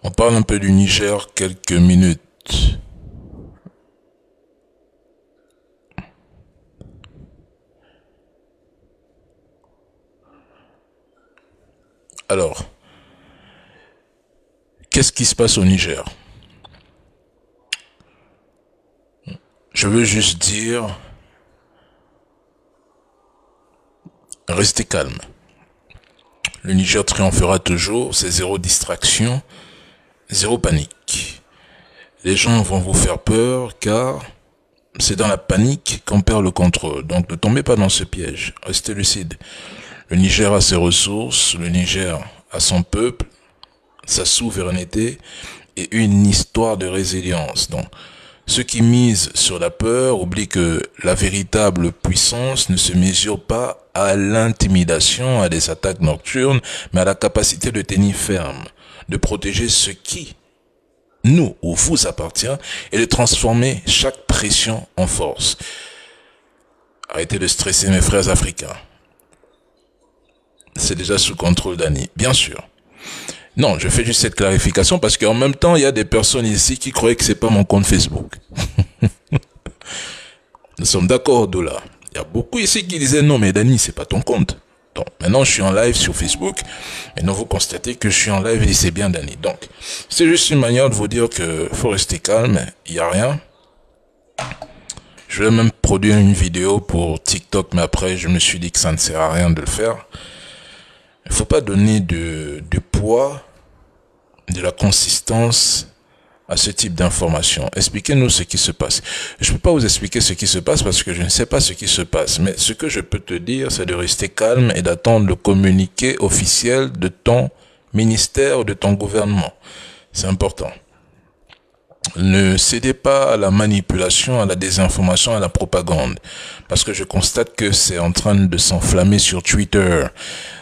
On parle un peu du Niger quelques minutes. Alors, qu'est-ce qui se passe au Niger? Je veux juste dire, restez calme. Le Niger triomphera toujours, c'est zéro distraction, zéro panique. Les gens vont vous faire peur car c'est dans la panique qu'on perd le contrôle. Donc ne tombez pas dans ce piège, restez lucide. Le Niger a ses ressources, le Niger a son peuple, sa souveraineté et une histoire de résilience. Donc, ceux qui misent sur la peur oublient que la véritable puissance ne se mesure pas à l'intimidation, à des attaques nocturnes, mais à la capacité de tenir ferme, de protéger ce qui nous ou vous appartient et de transformer chaque pression en force. Arrêtez de stresser mes frères africains. C'est déjà sous contrôle d'Annie, bien sûr. Non, je fais juste cette clarification parce qu'en même temps, il y a des personnes ici qui croyaient que c'est pas mon compte Facebook. Nous sommes d'accord, Dola. Il y a beaucoup ici qui disaient non, mais Dani, c'est pas ton compte. Donc, maintenant, je suis en live sur Facebook. Maintenant, vous constatez que je suis en live et c'est bien Dani. Donc, c'est juste une manière de vous dire que faut rester calme. Il y a rien. Je vais même produire une vidéo pour TikTok, mais après, je me suis dit que ça ne sert à rien de le faire. Il faut pas donner du poids, de la consistance à ce type d'information. Expliquez-nous ce qui se passe. Je peux pas vous expliquer ce qui se passe parce que je ne sais pas ce qui se passe. Mais ce que je peux te dire, c'est de rester calme et d'attendre le communiqué officiel de ton ministère ou de ton gouvernement. C'est important. Ne cédez pas à la manipulation, à la désinformation, à la propagande. Parce que je constate que c'est en train de s'enflammer sur Twitter.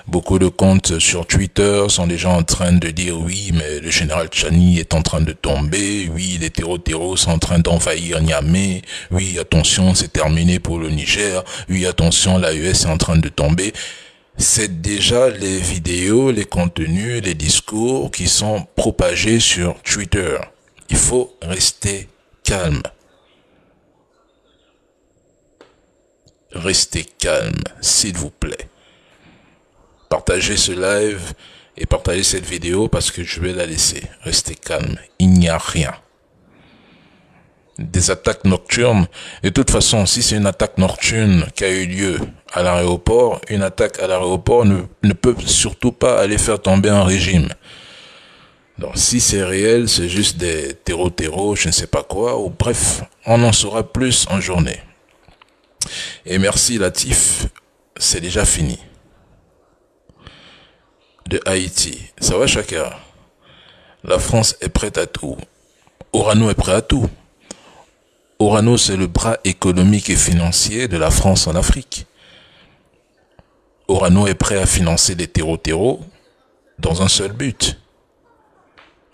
Beaucoup de comptes sur Twitter sont déjà en train de dire oui, mais le général Tchani est en train de tomber. Oui, les terreaux sont en train d'envahir Niamey. Oui, attention, c'est terminé pour le Niger. Oui, attention, l'AES est en train de tomber. C'est déjà les vidéos, les contenus, les discours qui sont propagés sur Twitter. Il faut rester calme. Restez calme, s'il vous plaît. Partagez ce live et partagez cette vidéo parce que je vais la laisser. Restez calme, il n'y a rien. Des attaques nocturnes. De toute façon, si c'est une attaque nocturne qui a eu lieu à l'aéroport, une attaque à l'aéroport ne peut surtout pas aller faire tomber un régime. Donc si c'est réel, c'est juste des terreaux, je ne sais pas quoi, ou bref, on en saura plus en journée. Et merci Latif, c'est déjà fini. De Haïti, ça va chacun. La France est prête à tout. Orano est prêt à tout. Orano, c'est le bras économique et financier de la France en Afrique. Orano est prêt à financer des terreaux dans un seul but.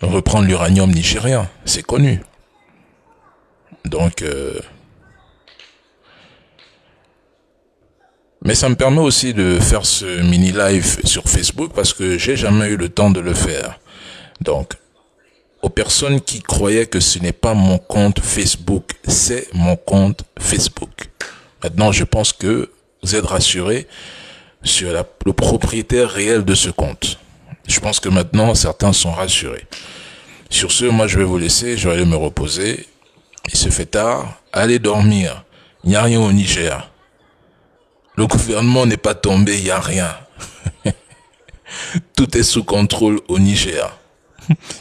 Reprendre l'uranium nigérien, c'est connu. Donc, mais ça me permet aussi de faire ce mini live sur Facebook parce que j'ai jamais eu le temps de le faire. Donc, aux personnes qui croyaient que ce n'est pas mon compte Facebook, c'est mon compte Facebook. Maintenant, je pense que vous êtes rassurés sur le propriétaire réel de ce compte. Je pense que maintenant, certains sont rassurés. Sur ce, moi, je vais vous laisser. Je vais aller me reposer. Il se fait tard. Allez dormir. Il n'y a rien au Niger. Le gouvernement n'est pas tombé. Il n'y a rien. Tout est sous contrôle au Niger.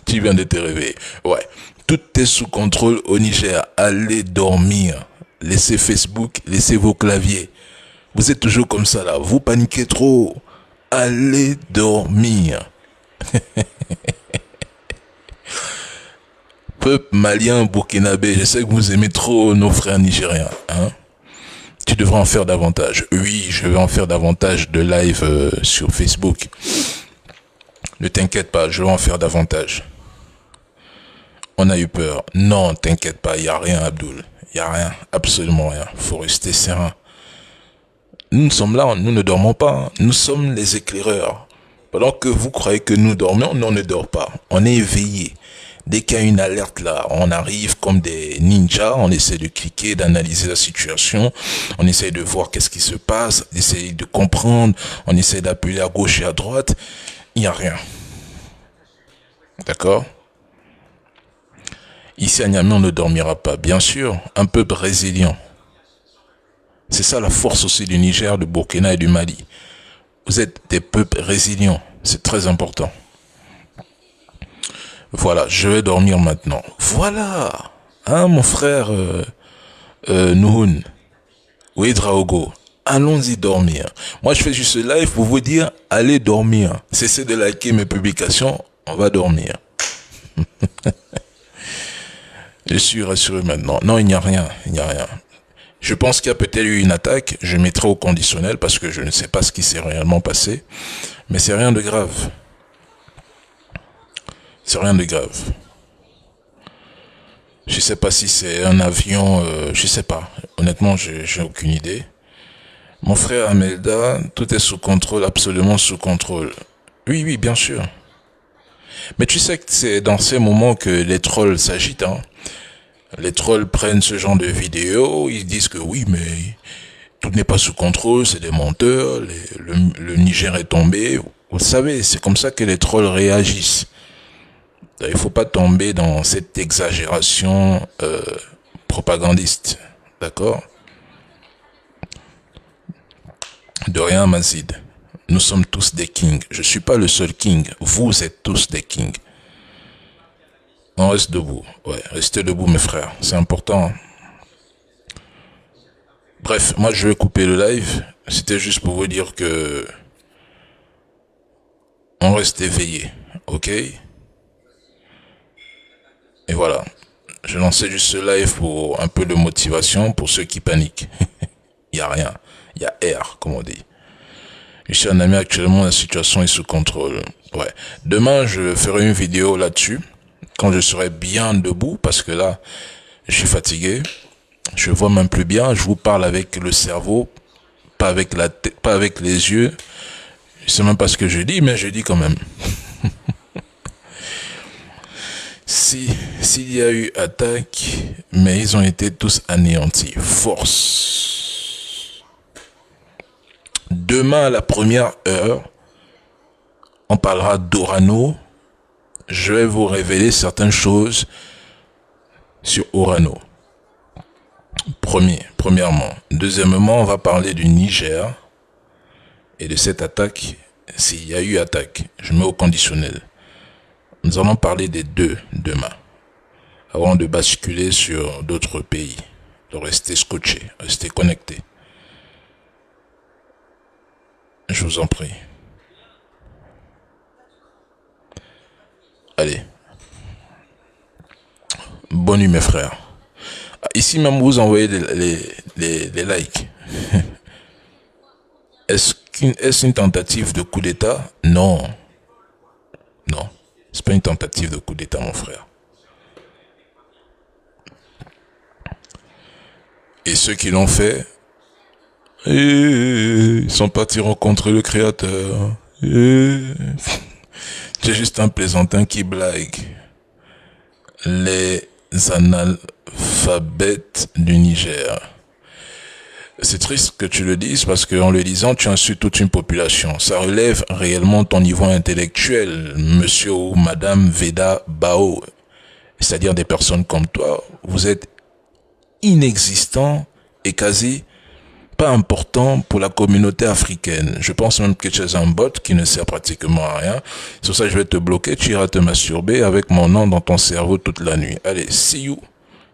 Tu viens de te réveiller. Ouais. Tout est sous contrôle au Niger. Allez dormir. Laissez Facebook. Laissez vos claviers. Vous êtes toujours comme ça là. Vous paniquez trop. Allez dormir. Peuple malien, burkinabé, je sais que vous aimez trop nos frères nigériens, hein. Tu devrais en faire davantage. Oui, je vais en faire davantage de live sur Facebook. Ne t'inquiète pas, je vais en faire davantage. On a eu peur. Non, t'inquiète pas, il n'y a rien, Abdoul. Il n'y a rien, absolument rien. Faut rester serein. Nous sommes là, nous ne dormons pas. Nous sommes les éclaireurs. Pendant que vous croyez que nous dormons, nous on ne dort pas. On est éveillé. Dès qu'il y a une alerte là, on arrive comme des ninjas, on essaie de cliquer, d'analyser la situation, on essaie de voir qu'est-ce qui se passe, d'essayer de comprendre, on essaie d'appeler à gauche et à droite. Il n'y a rien. D'accord? Ici à Niamey, on ne dormira pas. Bien sûr, un peu brésilien. C'est ça la force aussi du Niger, du Burkina et du Mali. Vous êtes des peuples résilients. C'est très important. Voilà, je vais dormir maintenant. Voilà. Hein, mon frère Nouhoun. Oui, Draogo. Allons-y dormir. Moi, je fais juste ce live pour vous dire, allez dormir. Cessez de liker mes publications. On va dormir. Je suis rassuré maintenant. Non, il n'y a rien. Il n'y a rien. Je pense qu'il y a peut-être eu une attaque. Je mettrai au conditionnel parce que je ne sais pas ce qui s'est réellement passé. Mais c'est rien de grave. C'est rien de grave. Je sais pas si c'est un avion, je sais pas. Honnêtement, j'ai aucune idée. Mon frère Amelda, tout est sous contrôle, absolument sous contrôle. Oui, oui, bien sûr. Mais tu sais que c'est dans ces moments que les trolls s'agitent, hein. Les trolls prennent ce genre de vidéos, ils disent que oui, mais tout n'est pas sous contrôle, c'est des menteurs, le Niger est tombé. Vous savez, c'est comme ça que les trolls réagissent. Il faut pas tomber dans cette exagération propagandiste, d'accord? De rien, Mazid. Nous sommes tous des kings. Je suis pas le seul king. Vous êtes tous des kings. On reste debout. Ouais, restez debout, mes frères. C'est important. Bref, moi je vais couper le live. C'était juste pour vous dire que on reste éveillé, ok? Et voilà. Je lançais juste ce live pour un peu de motivation pour ceux qui paniquent. Il y a rien. Il y a R, comme on dit. Je suis un ami actuellement, la situation est sous contrôle. Ouais. Demain, je ferai une vidéo là-dessus. Quand je serai bien debout, parce que là, je suis fatigué. Je vois même plus bien. Je vous parle avec le cerveau, pas avec la tête, pas avec les yeux. Je sais même pas ce que je dis, mais je dis quand même. S'il y a eu attaque, mais ils ont été tous anéantis. Force. Demain à la première heure, on parlera d'Orano. Je vais vous révéler certaines choses sur Orano. Premièrement. Deuxièmement, on va parler du Niger et de cette attaque, s'il y a eu attaque. Je mets au conditionnel. Nous allons parler des deux demain, avant de basculer sur d'autres pays, de rester scotché, rester connecté. Je vous en prie. Allez. Bonne nuit mes frères. Ici même vous envoyez les likes. Est-ce une tentative de coup d'état? Non. Non. C'est pas une tentative de coup d'état mon frère. Et ceux qui l'ont fait, ils sont partis rencontrer le créateur. C'est juste un plaisantin qui blague. Les analphabètes du Niger. C'est triste que tu le dises parce qu'en le disant, tu insultes toute une population. Ça relève réellement ton niveau intellectuel, monsieur ou madame Veda Bao. C'est-à-dire des personnes comme toi, vous êtes inexistants et quasi pas important pour la communauté africaine. Je pense même que tu es un bot qui ne sert pratiquement à rien. Sur ça, je vais te bloquer. Tu iras te masturber avec mon nom dans ton cerveau toute la nuit. Allez, see you.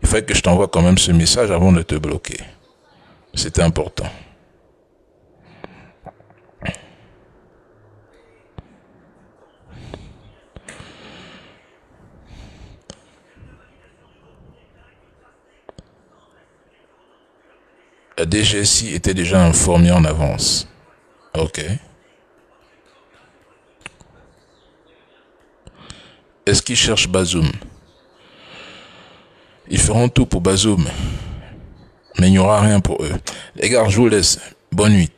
Il fallait que je t'envoie quand même ce message avant de te bloquer. C'était important. La DGSI était déjà informée en avance. Ok. Est-ce qu'ils cherchent Bazoum? Ils feront tout pour Bazoum. Mais il n'y aura rien pour eux. Les gars, je vous laisse. Bonne nuit.